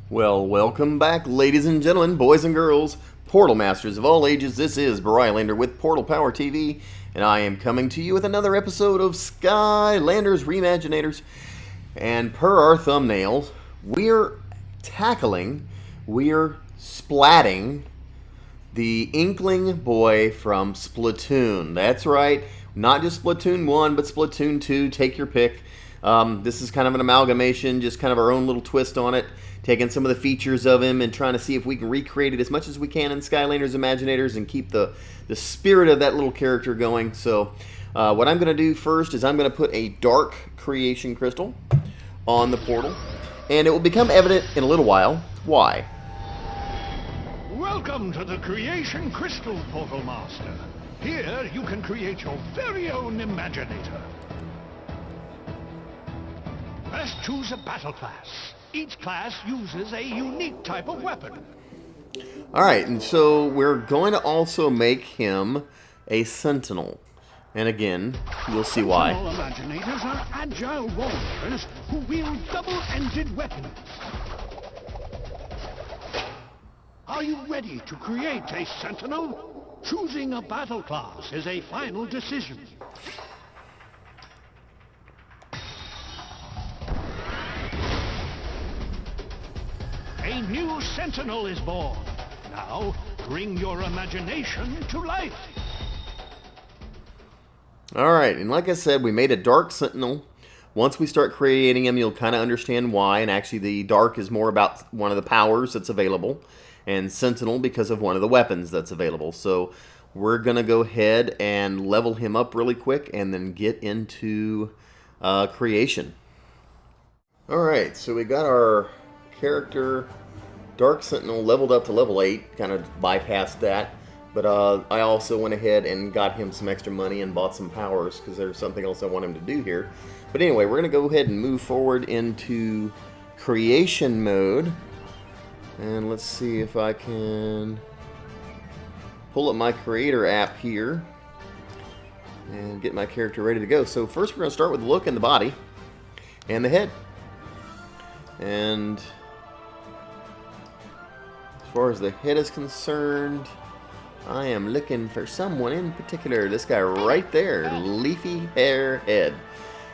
Well, welcome back, ladies and gentlemen, boys and girls, Portal Masters of all ages. This is Skylander with PortalPowerTV, and I am coming to you with another episode of Skylanders RE-MAGINators. And per our thumbnail, we're splatting the Inkling boy from Splatoon. That's right, not just Splatoon 1, but Splatoon 2, take your pick. This is kind of an amalgamation, just kind of our own little twist on it, taking some of the features of him and trying to see if we can recreate it as much as we can in Skylanders Imaginators and keep the spirit of that little character going. So what I'm going to do first is I'm going to put a dark creation crystal on the portal, and it will become evident in a little while why. Welcome to the Creation Crystal, Portal Master. Here you can create your very own Imaginator. First, choose a battle class. Each class uses a unique type of weapon. Alright, and so we're going to also make him a sentinel. And again, you'll see why. Sentinel Imaginators are agile warriors who wield double-ended weapons. Are you ready to create a sentinel? Choosing a battle class is a final decision. A new sentinel is born. Now, bring your imagination to life. Alright, and like I said, we made a dark sentinel. Once we start creating him, you'll kind of understand why. And actually, the dark is more about one of the powers that's available, and sentinel because of one of the weapons that's available. So we're going to go ahead and level him up really quick and then get into creation. Alright, so we got our character Dark Sentinel leveled up to level 8, kind of bypassed that, but I also went ahead and got him some extra money and bought some powers because there's something else I want him to do here. But anyway, we're going to go ahead and move forward into creation mode, and let's see if I can pull up my creator app here and get my character ready to go. So first we're going to start with the look and the body and the head. And as far as the head is concerned, I am looking for someone in particular. This guy right there, leafy hair head.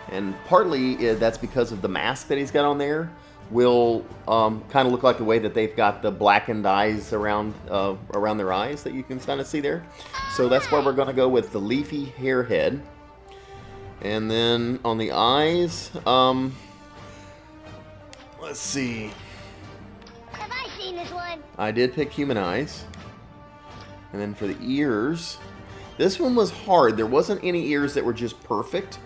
And partly that's because of the mask that he's got on there. Will kind of look like the way that they've got the blackened eyes around their eyes that you can kind of see there. So that's why we're going to go with the leafy hair head. And then on the eyes, let's see. Have I seen this one? I did pick human eyes. And then for the ears, this one was hard. There wasn't any ears that were just perfect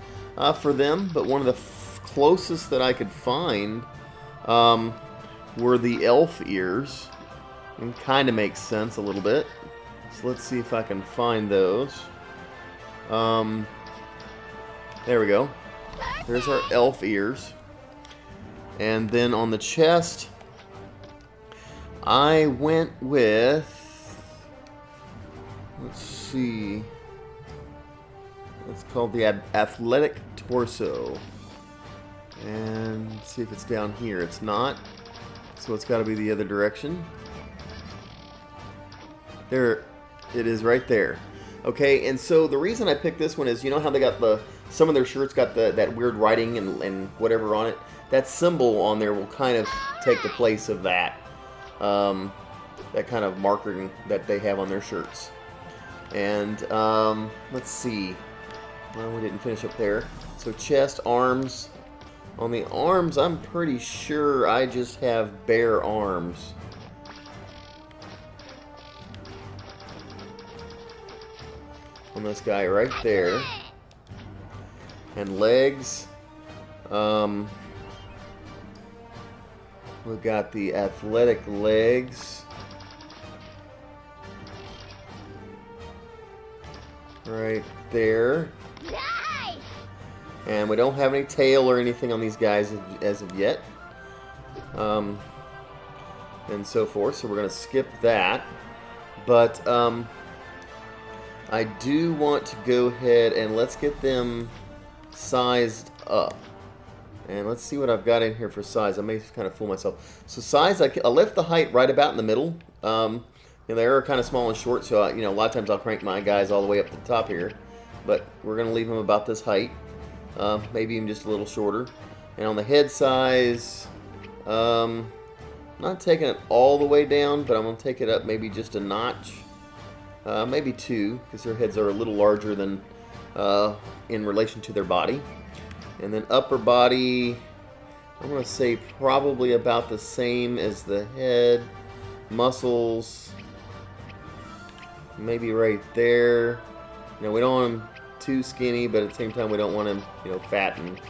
for them, but one of the closest that I could find were the elf ears. And kind of makes sense a little bit. So let's see if I can find those. There we go. There's our elf ears. And then on the chest, I went with, let's see, it's called the athletic torso. And let's see if it's down here. It's not, so it's got to be the other direction. There it is right there. Okay, and so the reason I picked this one is, you know how they got some of their shirts got that weird writing and whatever on it? That symbol on there will kind of take the place of that. That kind of marking that they have on their shirts. And let's see. Well, we didn't finish up there. So chest, arms. On the arms, I'm pretty sure I just have bare arms. On this guy right there. And legs. We've got the athletic legs. Right there. Nice! And we don't have any tail or anything on these guys as of yet. And so forth. So we're going to skip that. But I do want to go ahead and let's get them sized up. And let's see what I've got in here for size. I may kind of fool myself. So size, I left the height right about in the middle. They are kind of small and short, so a lot of times I'll crank my guys all the way up to the top here. But we're going to leave them about this height, maybe even just a little shorter. And on the head size, not taking it all the way down, but I'm going to take it up maybe just a notch, maybe 2, because their heads are a little larger than in relation to their body. And then upper body, I'm going to say probably about the same as the head. Muscles, maybe right there. We don't want him too skinny, but at the same time we don't want him, fat and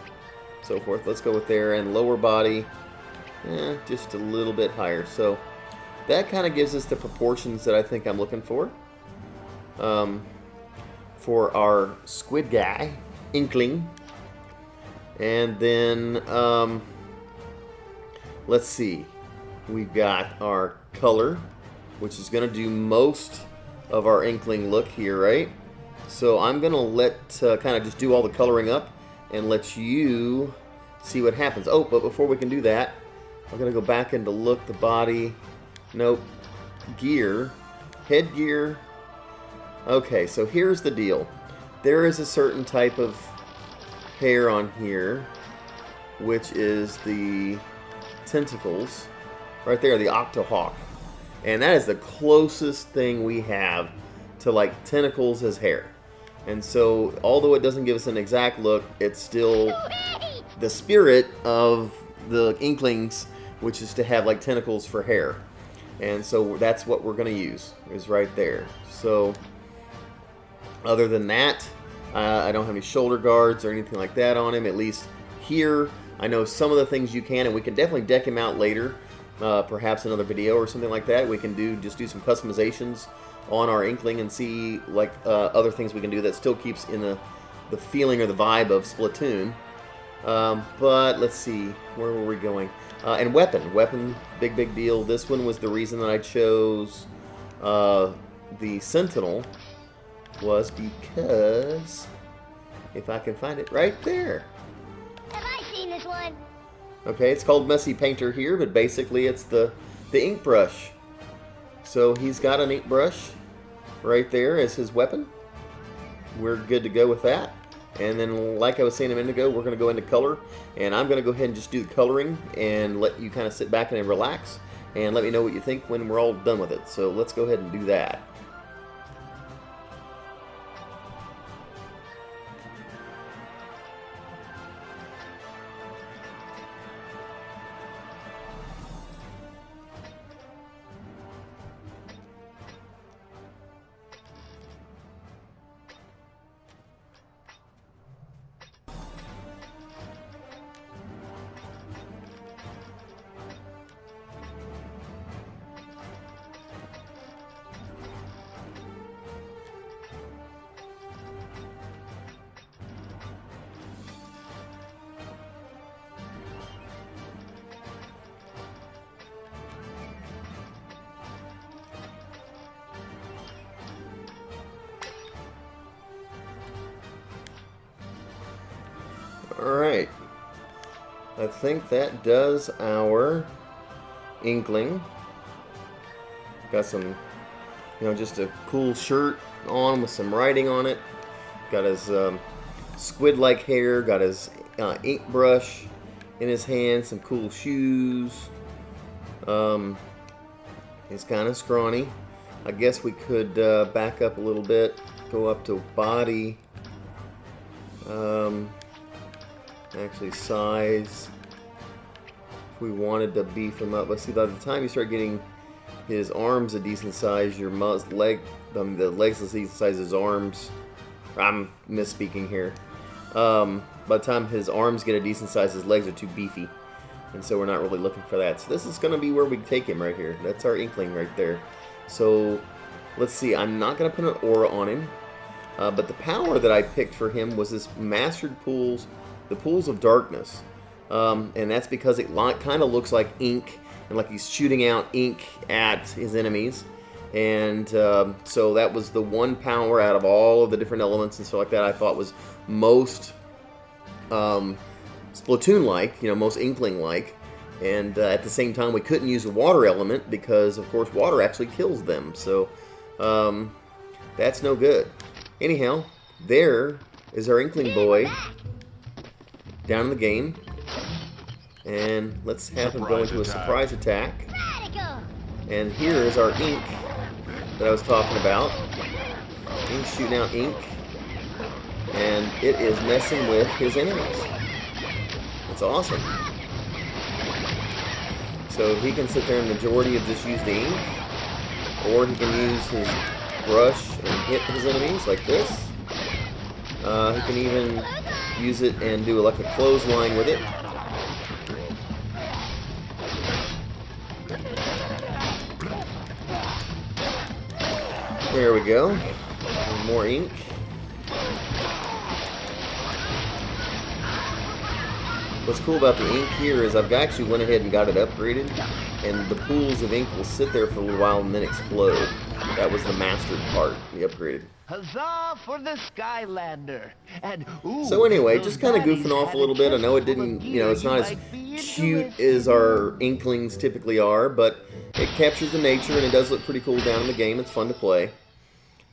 so forth. Let's go with there. And lower body, just a little bit higher. So that kind of gives us the proportions that I think I'm looking for our squid guy, Inkling. And then, let's see. We've got our color, which is going to do most of our Inkling look here, right? So I'm going to let kind of just do all the coloring up and let you see what happens. Oh, but before we can do that, I'm going to go back into look, the body. Nope. Gear. Headgear. Okay, so here's the deal. There is a certain type of hair on here, which is the tentacles. Right there, the Octohawk. And that is the closest thing we have to like tentacles as hair. And so, although it doesn't give us an exact look, it's still the spirit of the Inklings, which is to have like tentacles for hair. And so that's what we're going to use, is right there. So, other than that, I don't have any shoulder guards or anything like that on him, at least here. I know some of the things you can, and we can definitely deck him out later. Perhaps another video or something like that. We can just do some customizations on our Inkling and see like other things we can do that still keeps in the feeling or the vibe of Splatoon. But let's see, where were we going? And weapon, big deal. This one was the reason that I chose the Sentinel, was because if I can find it right there. Have I seen this one? Okay, it's called Messy Painter here, but basically it's the ink brush. So he's got an ink brush right there as his weapon. We're good to go with that. And then, like I was saying a minute ago, we're going to go into color. And I'm going to go ahead and just do the coloring and let you kind of sit back and relax. And let me know what you think when we're all done with it. So let's go ahead and do that. Alright, I think that does our Inkling. Got some, just a cool shirt on with some writing on it. Got his squid-like hair, got his ink brush in his hand, some cool shoes. He's kind of scrawny. I guess we could back up a little bit, go up to body. Actually, size. If we wanted to beef him up, but see, by the time you start getting his arms a decent size, your the legs a decent size, his arms. I'm misspeaking here. By the time his arms get a decent size, his legs are too beefy, and so we're not really looking for that. So this is going to be where we take him right here. That's our Inkling right there. So let's see. I'm not going to put an aura on him, but the power that I picked for him was this mastered pools. The Pools of Darkness, and that's because it kind of looks like ink, and like he's shooting out ink at his enemies, and so that was the one power out of all of the different elements and stuff like that I thought was most Splatoon-like, you know, most Inkling-like. And at the same time, we couldn't use a water element because, of course, water actually kills them. So that's no good. Anyhow, there is our Inkling boy down in the game. And let's have him go into a surprise attack. And here is our ink that I was talking about. He's shooting out ink. And it is messing with his enemies. It's awesome. So he can sit there and majority of just use the ink. Or he can use his brush and hit his enemies like this. He can even use it and do like a clothesline with it. There we go. And more ink. What's cool about the ink here is I've actually went ahead and got it upgraded, and the pools of ink will sit there for a little while and then explode. That was the mastered part, the upgraded. Huzzah for the Skylander! And ooh, so anyway, just kind of goofing off a little bit. I know it didn't, you know, it's not as cute as our Inklings typically are, but it captures the nature and it does look pretty cool down in the game. It's fun to play.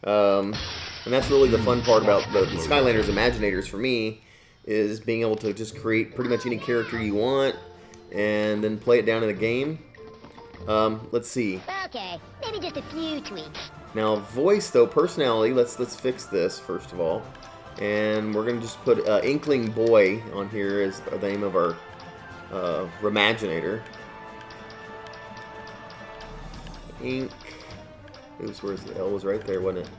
And that's really the fun part about the Skylanders Imaginators for me, is being able to just create pretty much any character you want and then play it down in the game. Let's see. Okay, maybe just a few tweaks. Now, voice though, personality. Let's fix this first of all, and we're gonna just put Inkling Boy on here as the name of our Remaginator. Ink. Oops, where's the L? Was right there, wasn't it?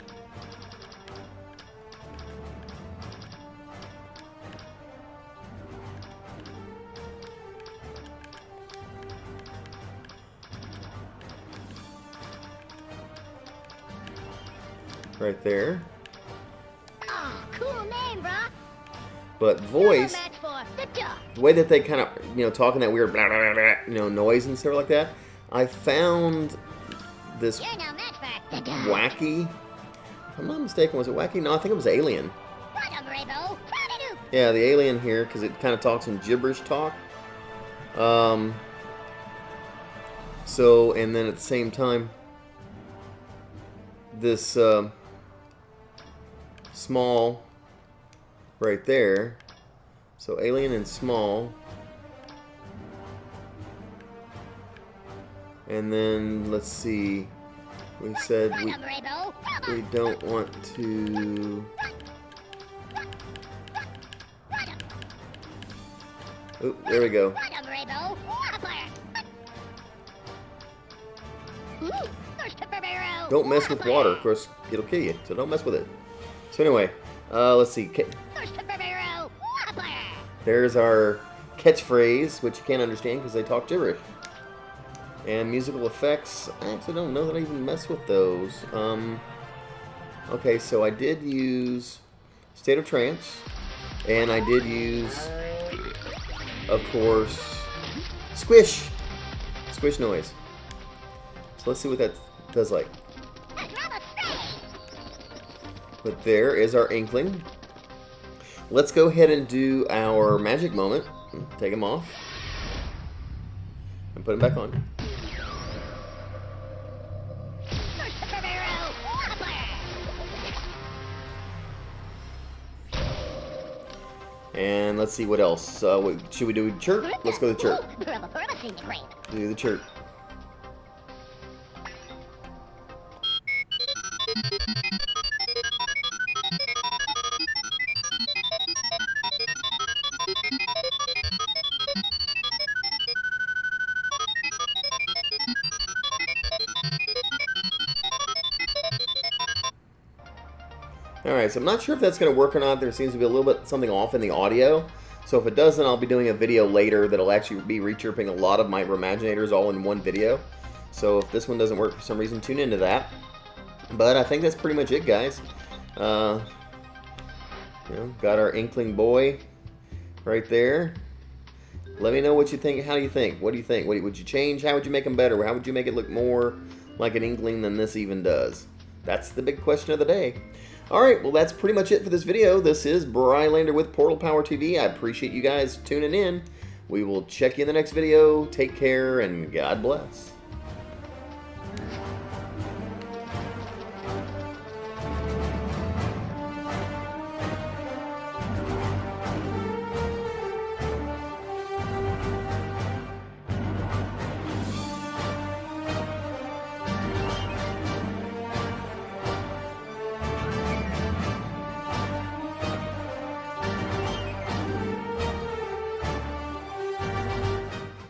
Right there. Oh, cool name, bro. But voice, the way that they kind of, you know, talking that weird blah, blah, blah, blah, you know, noise and stuff like that, I found this wacky, if I'm not mistaken, was it wacky? No, I think it was Alien. Yeah, the Alien here, because it kind of talks in gibberish talk. So, and then at the same time, this small right there. So Alien and small. And then let's see. We said we don't want to. Oh, there we go. Don't mess with water, of course, it'll kill you, so don't mess with it. So anyway, let's see. There's our catchphrase, which you can't understand because they talk gibberish. And musical effects, I actually don't know that I even mess with those. Okay, so I did use State of Trance, and I did use, of course, Squish! Squish noise. So let's see what that does like. But there is our Inkling. Let's go ahead and do our magic moment. Take him off. And put him back on. And let's see what else. Should we do chirp? Let's go to chirp. Do the chirp. Alright, so I'm not sure if that's going to work or not. There seems to be a little bit something off in the audio. So if it doesn't, I'll be doing a video later that'll actually be re-chirping a lot of my Imaginators all in one video. So if this one doesn't work for some reason, tune into that. But I think that's pretty much it, guys. You know, got our Inkling boy right there. Let me know what you think. How do you think? What do you think? Would you change? How would you make them better? How would you make it look more like an Inkling than this even does? That's the big question of the day. Alright, well that's pretty much it for this video. This is Brylander with PortalPowerTV. I appreciate you guys tuning in. We will check you in the next video. Take care and God bless.